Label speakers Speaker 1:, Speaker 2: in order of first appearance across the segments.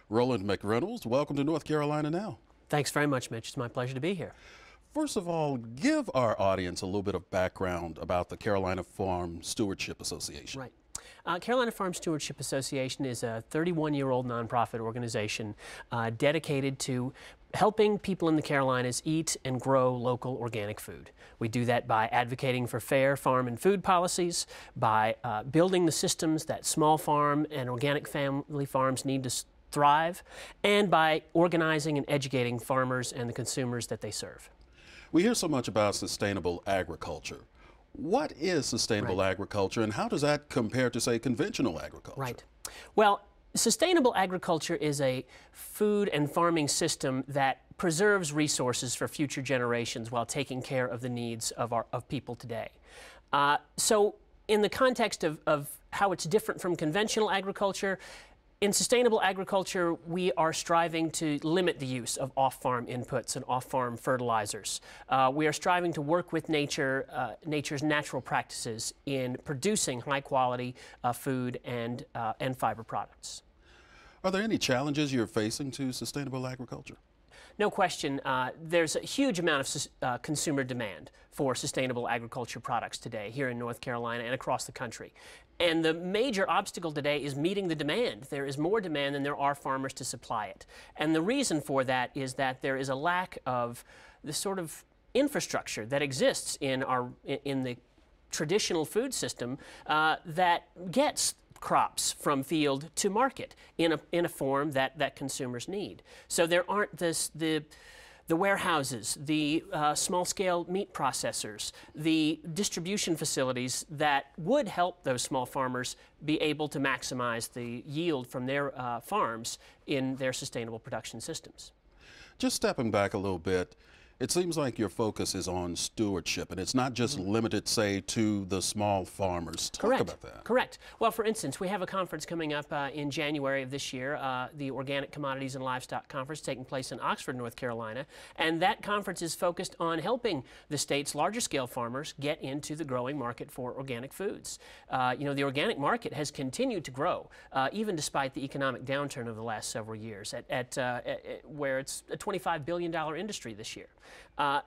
Speaker 1: Roland McReynolds, welcome to North Carolina Now.
Speaker 2: Thanks very much, Mitch. It's my pleasure to be here.
Speaker 1: First of all, give our audience a little bit of background about the Carolina Farm Stewardship Association.
Speaker 2: Right. Carolina Farm Stewardship Association is a 31-year-old nonprofit organization dedicated to helping people in the Carolinas eat and grow local organic food. We do that by advocating for fair farm and food policies, by building the systems that small farm and organic family farms need to thrive, and by organizing and educating farmers and the consumers that they serve.
Speaker 1: We hear so much about sustainable agriculture. What is sustainable agriculture, and how does that compare to, say, conventional agriculture?
Speaker 2: Right. Well, sustainable agriculture is a food and farming system that preserves resources for future generations while taking care of the needs of people today. So in the context of how it's different from conventional agriculture, in sustainable agriculture, we are striving to limit the use of off-farm inputs and off-farm fertilizers. We are striving to work with nature's natural practices in producing high-quality food and fiber products.
Speaker 1: Are there any challenges you're facing to sustainable agriculture?
Speaker 2: No question. There's a huge amount of consumer demand for sustainable agriculture products today here in North Carolina and across the country. And the major obstacle today is meeting the demand. There is more demand than there are farmers to supply it. And the reason for that is that there is a lack of the sort of infrastructure that exists in the traditional food system that gets crops from field to market in a form that consumers need. So there aren't the warehouses, the small-scale meat processors, the distribution facilities that would help those small farmers be able to maximize the yield from their farms in their sustainable production systems.
Speaker 1: Just stepping back a little bit, it seems like your focus is on stewardship, and it's not just limited, say, to the small farmers. Talk about that.
Speaker 2: Correct. Well, for instance, we have a conference coming up in January of this year, the Organic Commodities and Livestock Conference taking place in Oxford, North Carolina, and that conference is focused on helping the state's larger scale farmers get into the growing market for organic foods. You know, the organic market has continued to grow, even despite the economic downturn of the last several years, where it's a $25 billion industry this year.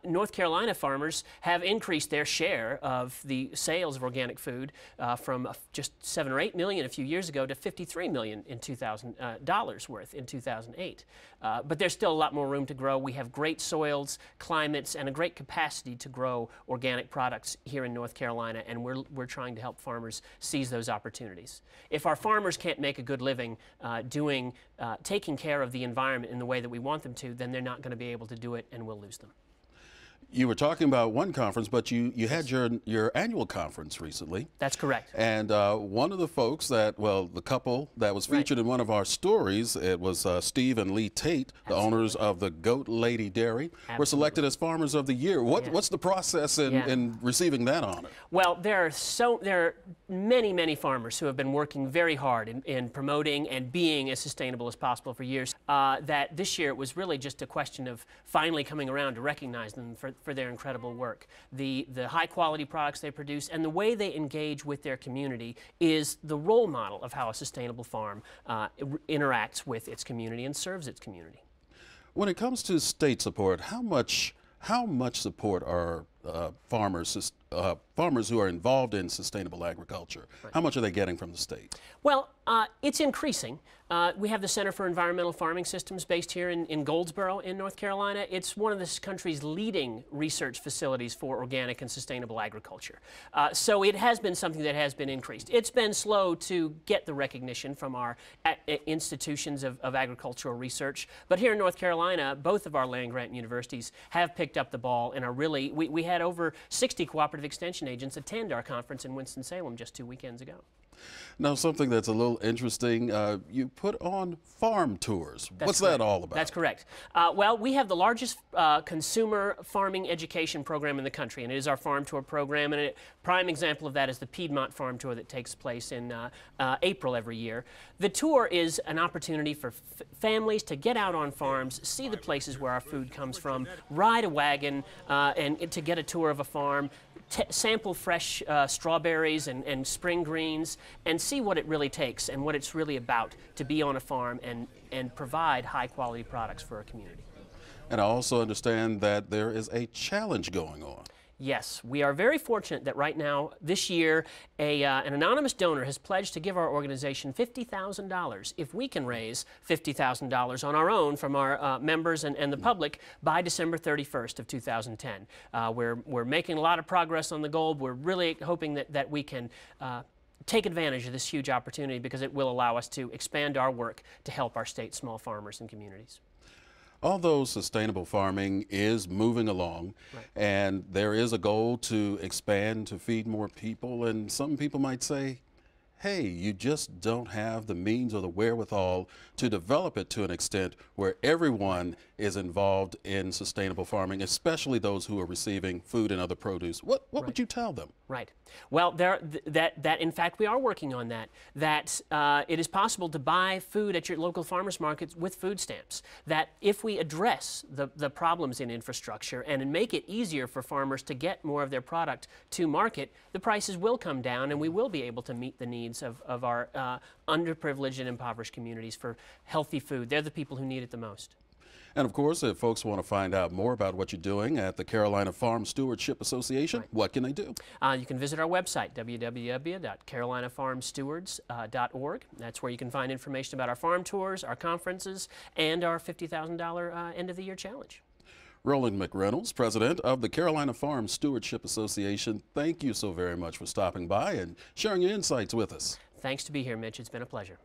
Speaker 2: North Carolina farmers have increased their share of the sales of organic food from just 7 or 8 million a few years ago to $53 million in $2,000 worth in 2008. But there's still a lot more room to grow. We have great soils, climates, and a great capacity to grow organic products here in North Carolina, and we're trying to help farmers seize those opportunities. If our farmers can't make a good living taking care of the environment in the way that we want them to, then they're not going to be able to do it, and we'll lose them.
Speaker 1: You were talking about one conference, but you had your annual conference recently.
Speaker 2: That's correct.
Speaker 1: And one of the folks the couple that was featured in one of our stories, it was Steve and Lee Tate, the owners of the Goat Lady Dairy, were selected as Farmers of the Year. What's the process in receiving that honor?
Speaker 2: Well, there are many farmers who have been working very hard in promoting and being as sustainable as possible for years. That this year it was really just a question of finally coming around to recognize them for their incredible work. The high quality products they produce and the way they engage with their community is the role model of how a sustainable farm interacts with its community and serves its community.
Speaker 1: When it comes to state support, how much support are farmers who are involved in sustainable agriculture, how much are they getting from the state?
Speaker 2: Well, it's increasing. We have the Center for Environmental Farming Systems based here in Goldsboro in North Carolina. It's one of this country's leading research facilities for organic and sustainable agriculture. So it has been something that has been increased. It's been slow to get the recognition from our institutions of agricultural research, but here in North Carolina, both of our land-grant universities have picked up the ball and are really, we had over 60 cooperative extension agents attend our conference in Winston-Salem just 2 weekends ago.
Speaker 1: Now, something that's a little interesting, you put on farm tours. What's that all about?
Speaker 2: That's correct. Well, we have the largest consumer farming education program in the country, and it is our farm tour program. And a prime example of that is the Piedmont farm tour that takes place in April every year. The tour is an opportunity for families to get out on farms, see the places where our food comes from, ride a wagon, and to get a tour of a farm, sample fresh strawberries and spring greens and see what it really takes and what it's really about to be on a farm and provide high quality products for our community.
Speaker 1: And I also understand that there is a challenge going on.
Speaker 2: Yes, we are very fortunate that right now, this year, an anonymous donor has pledged to give our organization $50,000 if we can raise $50,000 on our own from our members and the public by December 31st of 2010. We're making a lot of progress on the goal. We're really hoping that we can take advantage of this huge opportunity because it will allow us to expand our work to help our state's small farmers and communities.
Speaker 1: Although sustainable farming is moving along,
Speaker 2: right,
Speaker 1: and there is a goal to expand to feed more people, and some people might say, hey, you just don't have the means or the wherewithal to develop it to an extent where everyone is involved in sustainable farming, especially those who are receiving food and other produce. What
Speaker 2: right,
Speaker 1: would you tell them?
Speaker 2: Right. Well, that in fact we are working on that. That it is possible to buy food at your local farmers markets with food stamps. That if we address the problems in infrastructure and make it easier for farmers to get more of their product to market, the prices will come down and we will be able to meet the needs of our underprivileged and impoverished communities for healthy food. They're the people who need it the most.
Speaker 1: And of course, if folks want to find out more about what you're doing at the Carolina Farm Stewardship Association, right, what can they do? You
Speaker 2: can visit our website, www.carolinafarmstewards.org. That's where you can find information about our farm tours, our conferences, and our $50,000 end-of-the-year challenge.
Speaker 1: Roland McReynolds, president of the Carolina Farm Stewardship Association, thank you so very much for stopping by and sharing your insights with us.
Speaker 2: Thanks to be here, Mitch. It's been a pleasure.